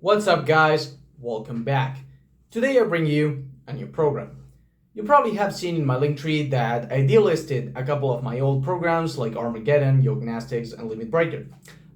What's up, guys? Welcome back. Today I bring you a new program. You probably have seen in my link tree that I delisted a couple of my old programs like Armageddon, YOKED, and Limit Breaker.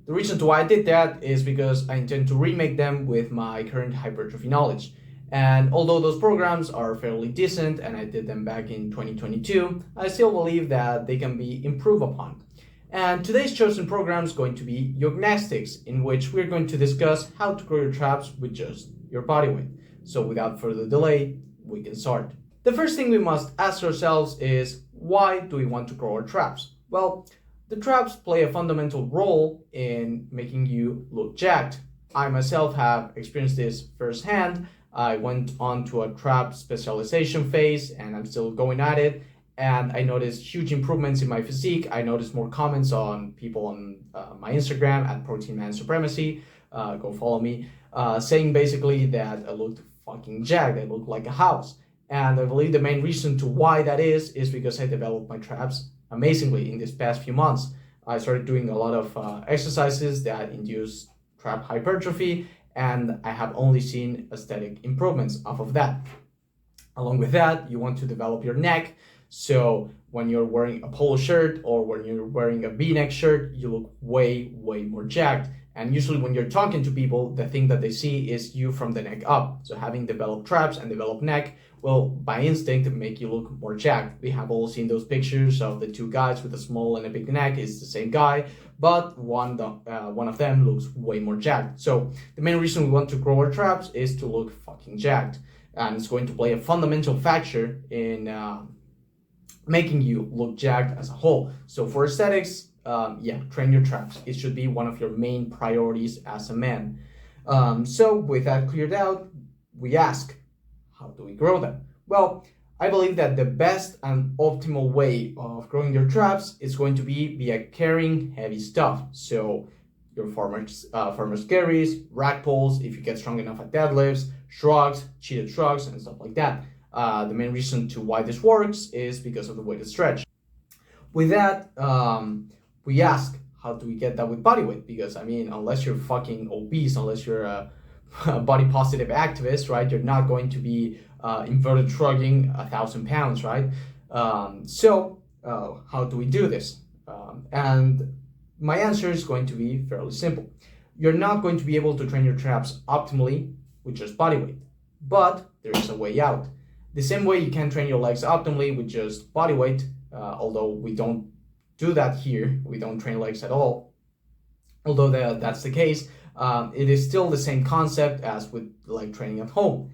The reason to why I did that is because I intend to remake them with my current hypertrophy knowledge. And although those programs are fairly decent and I did them back in 2022, I still believe that they can be improved upon. And today's chosen program is going to be YOKED, in which we're going to discuss how to grow your traps with just your body weight. So without further delay, we can start. The first thing we must ask ourselves is, why do we want to grow our traps? Well, the traps play a fundamental role in making you look jacked. I myself have experienced this firsthand. I went on to a trap specialization phase and I'm still going at it. And I noticed huge improvements in my physique. I noticed more comments on people on my Instagram at Protein Man Supremacy. Go follow me. Saying basically that I looked fucking jacked. I looked like a house. And I believe the main reason to why that is because I developed my traps amazingly in these past few months. I started doing a lot of exercises that induce trap hypertrophy, and I have only seen aesthetic improvements off of that. Along with that, you want to develop your neck. So when you're wearing a polo shirt or when you're wearing a V-neck shirt, you look way more jacked. And usually when you're talking to people, the thing that they see is you from the neck up. So having developed traps and developed neck will, by instinct, make you look more jacked. We have all seen those pictures of the two guys with a small and a big neck. It's the same guy, but one of them looks way more jacked. So the main reason we want to grow our traps is to look fucking jacked. And it's going to play a fundamental factor in making you look jacked as a whole. So for aesthetics, train your traps. It should be one of your main priorities as a man. So with that cleared out, we ask, how do we grow them? Well, I believe that the best and optimal way of growing your traps is going to be via carrying heavy stuff. So your farmer's carries, rack pulls, if you get strong enough at deadlifts, shrugs, cheated shrugs, and stuff like that. The main reason to why this works is because of the weighted stretch. With that, we ask, how do we get that with body weight? Because I mean, unless you're fucking obese, unless you're a body positive activist, right, you're not going to be inverted shrugging 1,000 pounds, right? So how do we do this? And my answer is going to be fairly simple. You're not going to be able to train your traps optimally with just body weight, but there is a way out. The same way you can train your legs optimally with just body weight, although we don't do that here, we don't train legs at all. Although that's the case, it is still the same concept as with leg training at home.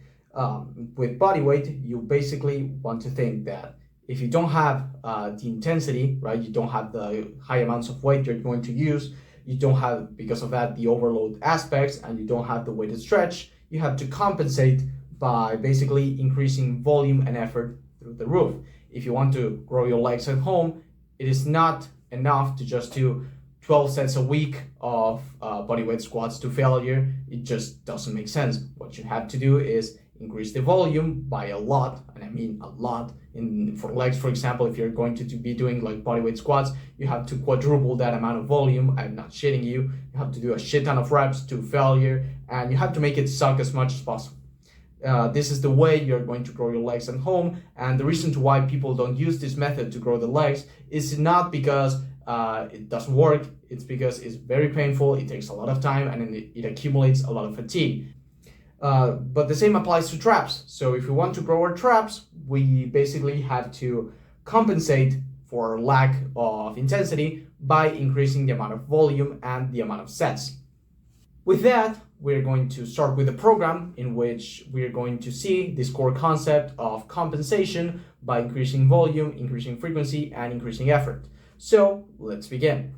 With body weight, you basically want to think that if you don't have the intensity, right, you don't have the high amounts of weight you're going to use, you don't have, because of that, the overload aspects, and you don't have the weighted stretch, you have to compensate by basically increasing volume and effort through the roof. If you want to grow your legs at home, it is not enough to just do 12 sets a week of bodyweight squats to failure. It just doesn't make sense. What you have to do is increase the volume by a lot, and I mean a lot. For legs, for example, if you're going to be doing like bodyweight squats, you have to quadruple that amount of volume. I'm not shitting you. You have to do a shit ton of reps to failure, and you have to make it suck as much as possible. This is the way you're going to grow your legs at home, and the reason to why people don't use this method to grow the legs is not because it doesn't work, it's because it's very painful, it takes a lot of time, and it accumulates a lot of fatigue. But the same applies to traps. So if we want to grow our traps, we basically have to compensate for lack of intensity by increasing the amount of volume and the amount of sets. With that, we're going to start with a program in which we're going to see this core concept of compensation by increasing volume, increasing frequency, and increasing effort. So let's begin.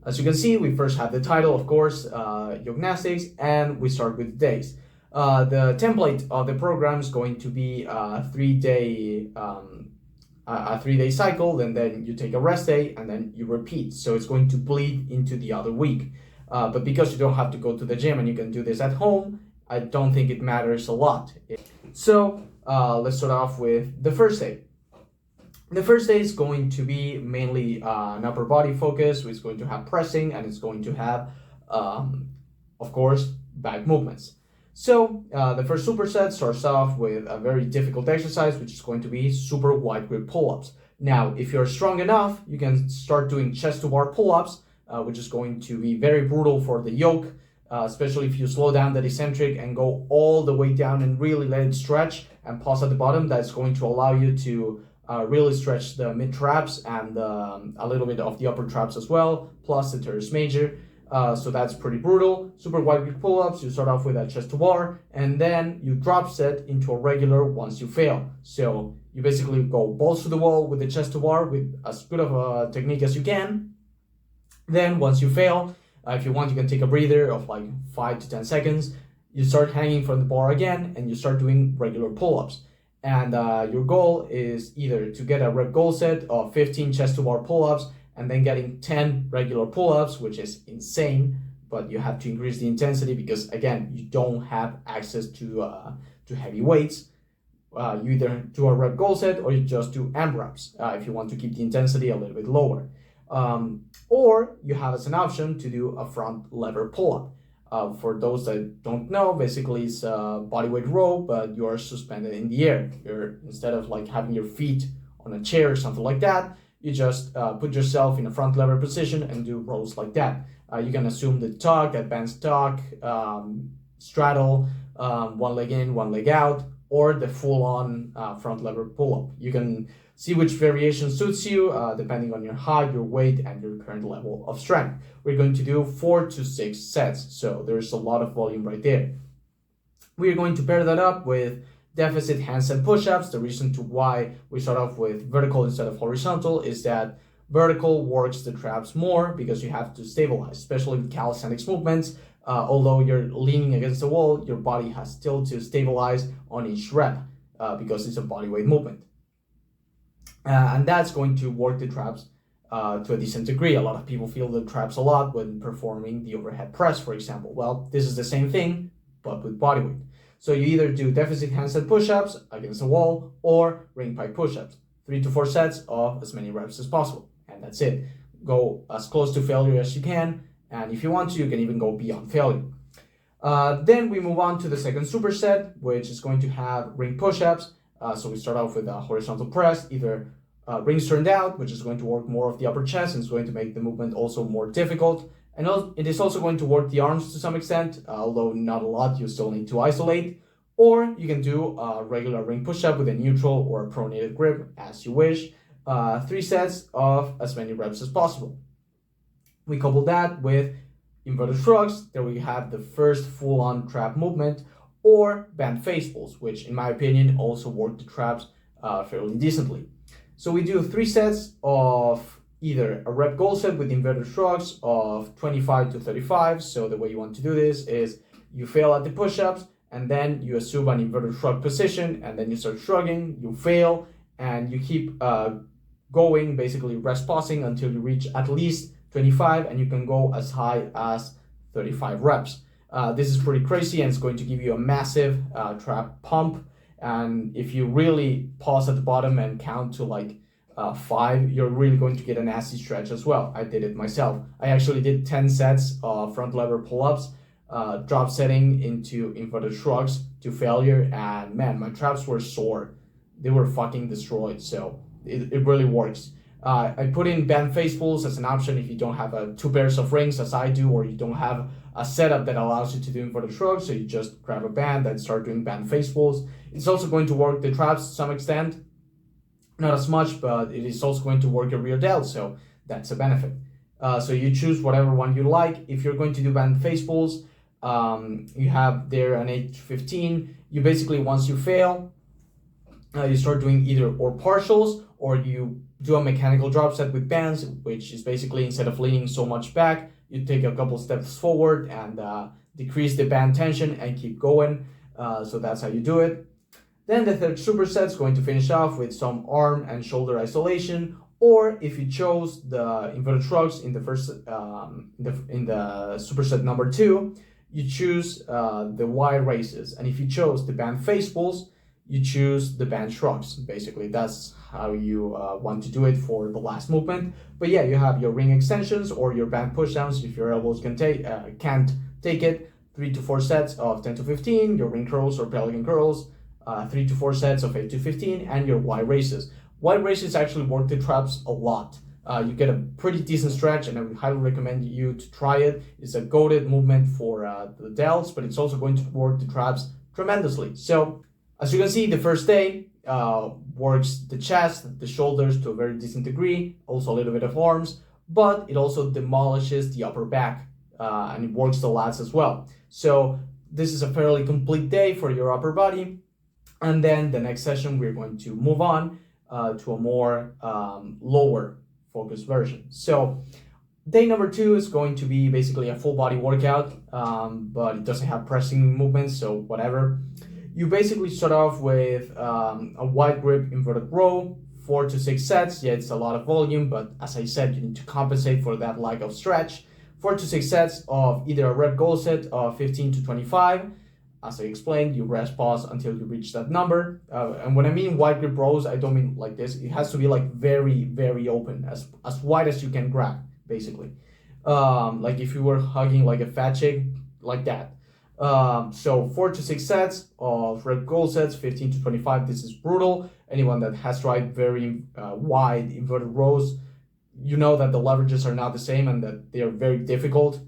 As you can see, we first have the title, of course, YOKED, and we start with days. The template of the program is going to be a three-day cycle, and then you take a rest day, and then you repeat. So it's going to bleed into the other week. But because you don't have to go to the gym and you can do this at home, I don't think it matters a lot. So let's start off with the first day. The first day is going to be mainly an upper body focus. It's going to have pressing, and it's going to have, of course, back movements. So the first superset starts off with a very difficult exercise, which is going to be super wide grip pull-ups. Now, if you're strong enough, you can start doing chest to bar pull-ups, which is going to be very brutal for the yoke, especially if you slow down that eccentric and go all the way down and really let it stretch and pause at the bottom. That's going to allow you to really stretch the mid traps and a little bit of the upper traps as well, plus the teres major. So that's pretty brutal. Super wide grip pull-ups, you start off with a chest to bar, and then you drop set into a regular once you fail. So you basically go balls to the wall with the chest to bar with as good of a technique as you can. Then once you fail, if you want, you can take a breather of like 5 to 10 seconds. You start hanging from the bar again, and you start doing regular pull-ups. And your goal is either to get a rep goal set of 15 chest to bar pull-ups, and then getting 10 regular pull-ups, which is insane, but you have to increase the intensity because, again, you don't have access to heavy weights. You either do a rep goal set or you just do AMRAPs if you want to keep the intensity a little bit lower. Or you have as an option to do a front lever pull-up. For those that don't know, basically it's a bodyweight row, but you are suspended in the air. Instead of like having your feet on a chair or something like that, you just put yourself in a front lever position and do rows like that. You can assume the tuck, advanced tuck, straddle, one leg in, one leg out, or the full-on front lever pull-up. You can see which variation suits you depending on your height, your weight, and your current level of strength. We're going to do 4 to 6 sets, so there's a lot of volume right there. We're going to pair that up with deficit handstand push-ups. The reason to why we start off with vertical instead of horizontal is that vertical works the traps more because you have to stabilize, especially with calisthenics movements. Although you're leaning against the wall, your body has still to stabilize on each rep because it's a bodyweight movement. And that's going to work the traps to a decent degree. A lot of people feel the traps a lot when performing the overhead press, for example. Well, this is the same thing, but with bodyweight. So you either do deficit handstand push-ups against the wall or ring pike push-ups. 3 to 4 sets of as many reps as possible. And that's it. Go as close to failure as you can. And if you want to, you can even go beyond failure. Then we move on to the second superset, which is going to have ring push-ups. So we start off with a horizontal press, either rings turned out, which is going to work more of the upper chest and it's going to make the movement also more difficult. And it is also going to work the arms to some extent, although not a lot, you still need to isolate. Or you can do a regular ring push-up with a neutral or a pronated grip, as you wish. 3 sets of as many reps as possible. We couple that with inverted shrugs. There we have the first full-on trap movement, or band face pulls, which in my opinion also work the traps fairly decently. So we do 3 sets of either a rep goal set with inverted shrugs of 25 to 35. So the way you want to do this is you fail at the push-ups and then you assume an inverted shrug position and then you start shrugging, you fail, and you keep going, basically rest pausing until you reach at least 25, and you can go as high as 35 reps. This is pretty crazy and it's going to give you a massive trap pump. And if you really pause at the bottom and count to like 5, you're really going to get a nasty stretch as well. I did it myself. I actually did 10 sets of front lever pull-ups, drop setting into inverted shrugs to failure, and man, my traps were sore. They were fucking destroyed, so it really works. I put in band face pulls as an option if you don't have 2 pairs of rings as I do, or you don't have a setup that allows you to do inverted shrugs, so you just grab a band and start doing band face pulls. It's also going to work the traps to some extent, not as much, but it is also going to work your rear delt, so that's a benefit. So you choose whatever one you like. If you're going to do band face pulls, you have there an 8 to 15. You basically, once you fail, you start doing either or partials, or you do a mechanical drop set with bands, which is basically instead of leaning so much back, you take a couple steps forward and decrease the band tension and keep going. So that's how you do it. Then the third superset is going to finish off with some arm and shoulder isolation, or if you chose the inverted shrugs in the first in the superset number 2, you choose the Y raises, and if you chose the band face pulls, you choose the band shrugs. Basically, that's how you want to do it for the last movement. But yeah, you have your ring extensions or your band pushdowns if your elbows can't take it. 3 to 4 sets of 10 to 15, your ring curls or pelican curls, 3 to 4 sets of 8 to 15, and your Y raises. Y raises actually work the traps a lot. You get a pretty decent stretch, and I would highly recommend you to try it. It's a goated movement for the delts, but it's also going to work the traps tremendously. So as you can see, the first day works the chest, the shoulders to a very decent degree, also a little bit of arms, but it also demolishes the upper back and it works the lats as well. So this is a fairly complete day for your upper body. And then the next session, we're going to move on to a more lower focus version. So day number 2 is going to be basically a full body workout, but it doesn't have pressing movements, so whatever. You basically start off with a wide grip inverted row, 4 to 6 sets. Yeah, it's a lot of volume, but as I said, you need to compensate for that lack of stretch. 4 to 6 sets of either a rep goal set of 15 to 25. As I explained, you rest pause until you reach that number. And when I mean wide grip rows, I don't mean like this. It has to be like very, very open, as wide as you can grab, basically. Like if you were hugging like a fat chick, like that. So 4 to 6 sets of rep goal sets, 15 to 25. This is brutal. Anyone that has tried very wide inverted rows, you know that the leverages are not the same and that they are very difficult.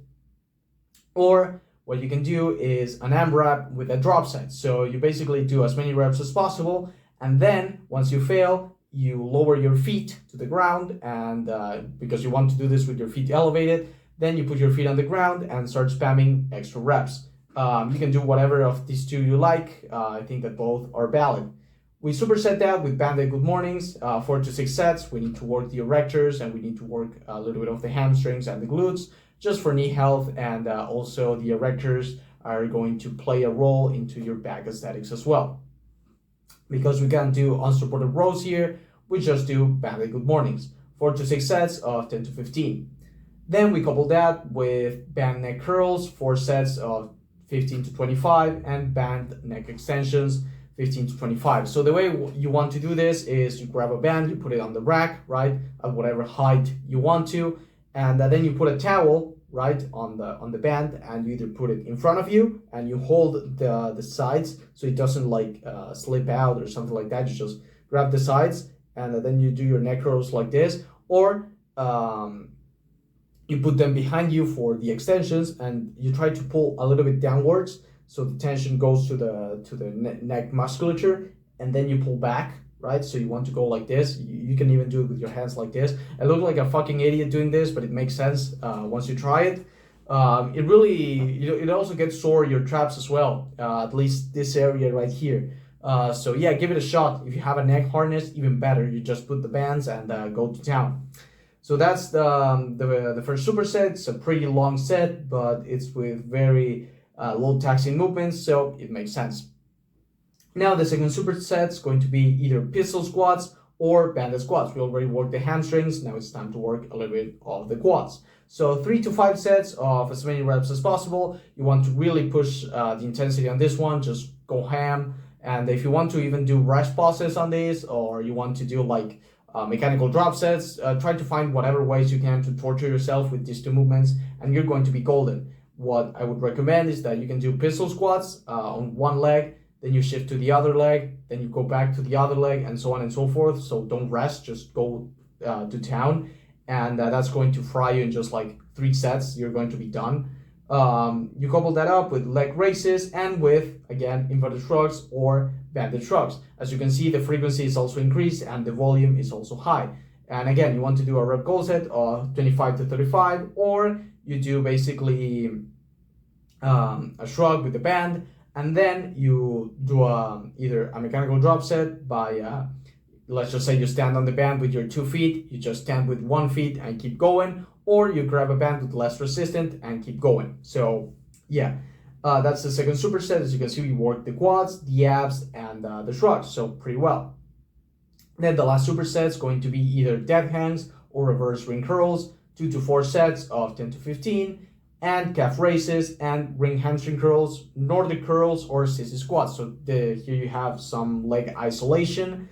Or what you can do is an AMRAP with a drop set. So you basically do as many reps as possible, and then once you fail, you lower your feet to the ground, and because you want to do this with your feet elevated, then you put your feet on the ground and start spamming extra reps. You can do whatever of these two you like. I think that both are valid. We superset that with Band-Aid Good Mornings, 4 to 6 sets. We need to work the erectors, and we need to work a little bit of the hamstrings and the glutes, just for knee health, and also the erectors are going to play a role into your back aesthetics as well. Because we can't do unsupported rows here, we just do Band-Aid Good Mornings, 4 to 6 sets of 10 to 15. Then we couple that with band neck curls, 4 sets of 15 to 25, and band neck extensions, 15 to 25. So the way you want to do this is you grab a band, you put it on the rack, right, at whatever height you want to, and then you put a towel, right, on the band, and you either put it in front of you and you hold the sides so it doesn't like slip out or something like that. You just grab the sides and then you do your neck curls like this, or you put them behind you for the extensions and you try to pull a little bit downwards so the tension goes to the neck musculature, and then you pull back, right? So you want to go like this. You can even do it with your hands like this. I look like a fucking idiot doing this, but it makes sense once you try it. It really, it also gets sore your traps as well, at least this area right here. So yeah, give it a shot. If you have a neck harness, even better. You just put the bands and go to town. So that's the first superset. It's a pretty long set, but it's with very low taxing movements, so it makes sense. Now the second superset is going to be either pistol squats or banded squats. We already worked the hamstrings, now it's time to work a little bit of the quads. So 3 to 5 sets of as many reps as possible. You want to really push the intensity on this one, just go ham. And if you want to even do rest pauses on this, or you want to do like mechanical drop sets, try to find whatever ways you can to torture yourself with these two movements, and you're going to be golden. What I would recommend is that you can do pistol squats on one leg, then you shift to the other leg, then you go back to the other leg, and so on and so forth. So don't rest, just go to town, and that's going to fry you in just like 3 sets. You're going to be done. You couple that up with leg raises and with, again, inverted shrugs or banded shrugs. As you can see, the frequency is also increased and the volume is also high. And again, you want to do a rep goal set of 25 to 35, or you do basically a shrug with the band, and then you do either a mechanical drop set by, let's just say you stand on the band with your 2 feet, you just stand with 1 foot and keep going, or you grab a band with less resistance and keep going. So yeah, that's the second superset. As you can see, we work the quads, the abs, and the shrugs, so pretty well. Then the last superset is going to be either dead hangs or reverse ring curls, 2 to 4 sets of 10 to 15, and calf raises and ring hamstring curls, Nordic curls, or sissy squats. So here you have some leg isolation,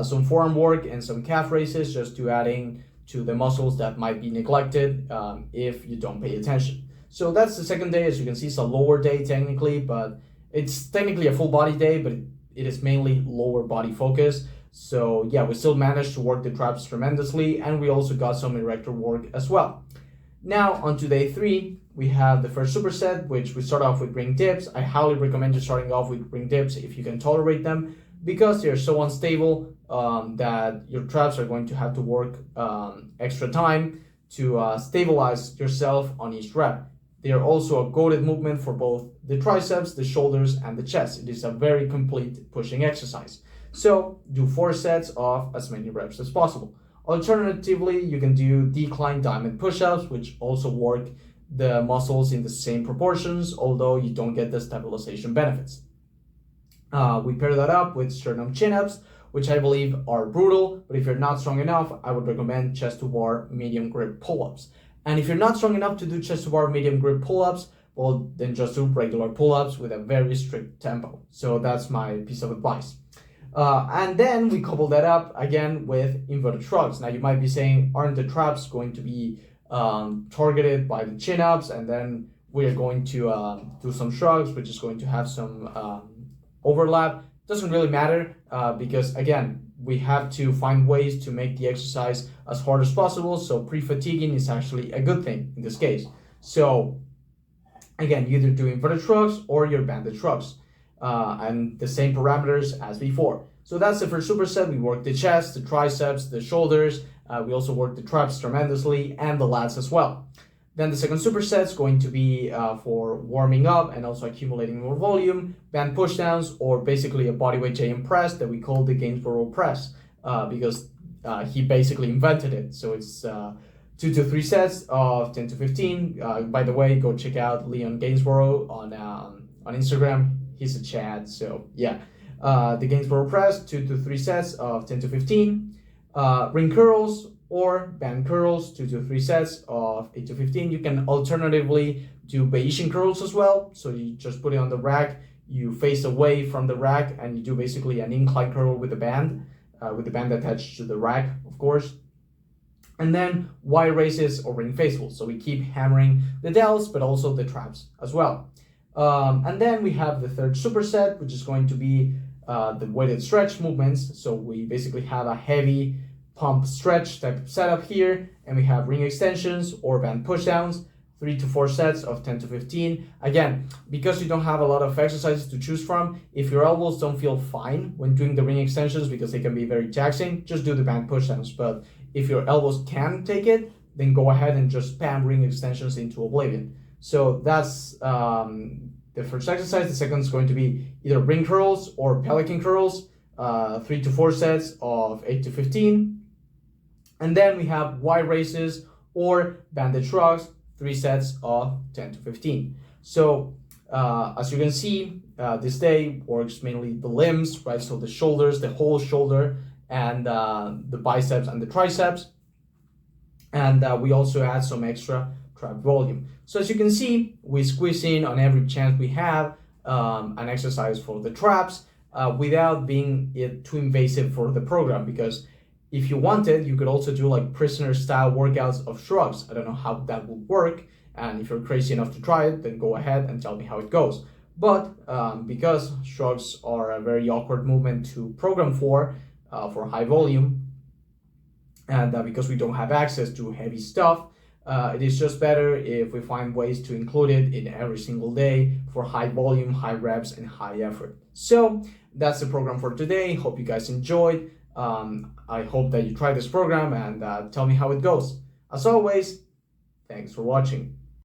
some forearm work, and some calf raises, just to adding to the muscles that might be neglected if you don't pay attention. So that's the second day. As you can see, it's a lower day technically, but it's technically a full body day, but it is mainly lower body focus. So yeah, we still managed to work the traps tremendously, and we also got some erector work as well. Now on to day 3, we have the first superset, which we start off with ring dips. I highly recommend you starting off with ring dips if you can tolerate them, because they're so unstable that your traps are going to have to work extra time to stabilize yourself on each rep. They are also a goated movement for both the triceps, the shoulders, and the chest. It is a very complete pushing exercise. So do 4 sets of as many reps as possible. Alternatively, you can do decline diamond push-ups, which also work the muscles in the same proportions, although you don't get the stabilization benefits. We pair that up with sternum chin-ups, which I believe are brutal, but if you're not strong enough, I would recommend chest to bar medium grip pull-ups. And if you're not strong enough to do chest to bar medium grip pull-ups, well, then just do regular pull-ups with a very strict tempo. So that's my piece of advice. And then we couple that up again with inverted shrugs. Now you might be saying, aren't the traps going to be targeted by the chin-ups, and then we're going to do some shrugs, which is going to have some overlap? Doesn't really matter because again, we have to find ways to make the exercise as hard as possible. So pre-fatiguing is actually a good thing in this case. So again, you either do inverted shrugs or your banded shrugs. And the same parameters as before. So that's the first superset. We work the chest, the triceps, the shoulders. We also work the traps tremendously and the lats as well. Then the second superset is going to be for warming up and also accumulating more volume, band pushdowns, or basically a bodyweight JM press that we call the Gainsborough press because he basically invented it. So it's 2 to 3 sets of 10 to 15. By the way, go check out Leon Gainsborough on Instagram. He's a Chad, so yeah. The Gainsborough press, 2 to 3 sets of 10 to 15. Ring curls or band curls, 2 to 3 sets of 8 to 15. You can alternatively do Bayesian curls as well. So you just put it on the rack, you face away from the rack, and you do basically an incline curl with the band attached to the rack, of course. And then Y raises or ring faithfuls. So we keep hammering the delts, but also the traps as well. And then we have the third superset, which is going to be the weighted stretch movements. So we basically have a heavy pump stretch type of setup here, and we have ring extensions or band pushdowns, 3 to 4 sets of 10 to 15. Again, because you don't have a lot of exercises to choose from, if your elbows don't feel fine when doing the ring extensions because they can be very taxing, just do the band pushdowns. But if your elbows can take it, then go ahead and just spam ring extensions into oblivion. So that's the first exercise. The second is going to be either ring curls or pelican curls, 3 to 4 sets of 8 to 15. And then we have Y raises or banded shrugs, 3 sets of 10 to 15. So as you can see, this day works mainly the limbs, right? So the shoulders, the whole shoulder, and the biceps and the triceps. And we also add some extra trap volume. So as you can see, we squeeze in on every chance we have an exercise for the traps without being too invasive for the program, because if you wanted, you could also do like prisoner style workouts of shrugs. I don't know how that would work, and if you're crazy enough to try it, then go ahead and tell me how it goes. But because shrugs are a very awkward movement to program for high volume, and because we don't have access to heavy stuff, it is just better if we find ways to include it in every single day for high volume, high reps, and high effort. So that's the program for today. Hope you guys enjoyed. I hope that you try this program and tell me how it goes. As always, thanks for watching.